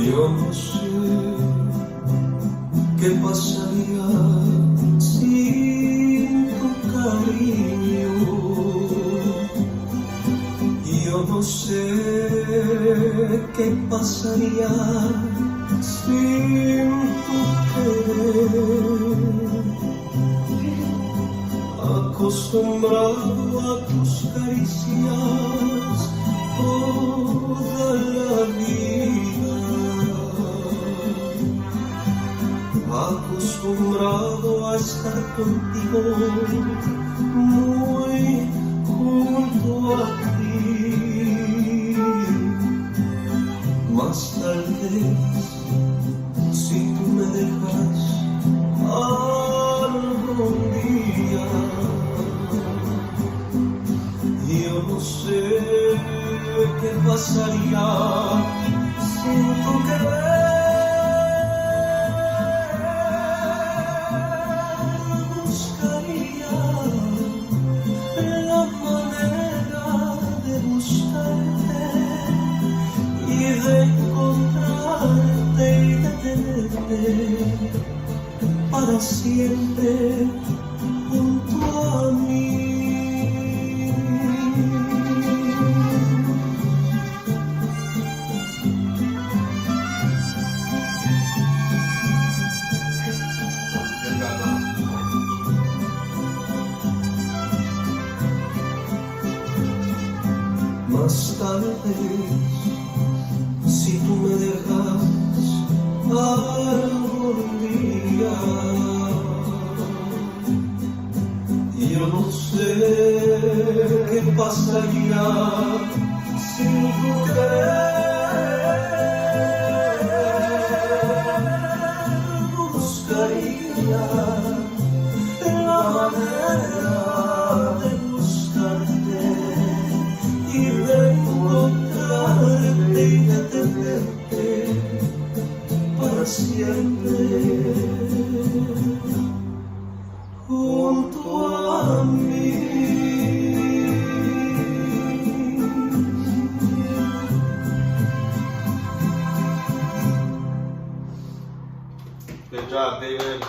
Yo no sé qué pasaría sin tu cariño. Yo no sé qué pasaría sin tu querer. Acostumbrado a tus caricias toda la vida, acostumbrado a estar contigo, muy junto a ti. Mas tal vez, si tú me dejas algún día, yo no sé qué pasaría sin tu querer. Buscaría la manera de buscarte y de encontrarte y de tenerte para siempre junto a mí. Más tal vez, si tú me dejas algún día, yo no sé qué pasaría sin tu querer. Buscaría la manera de buscarte y de encontrarte y de tenerte para siempre junto a mí. Good job, David.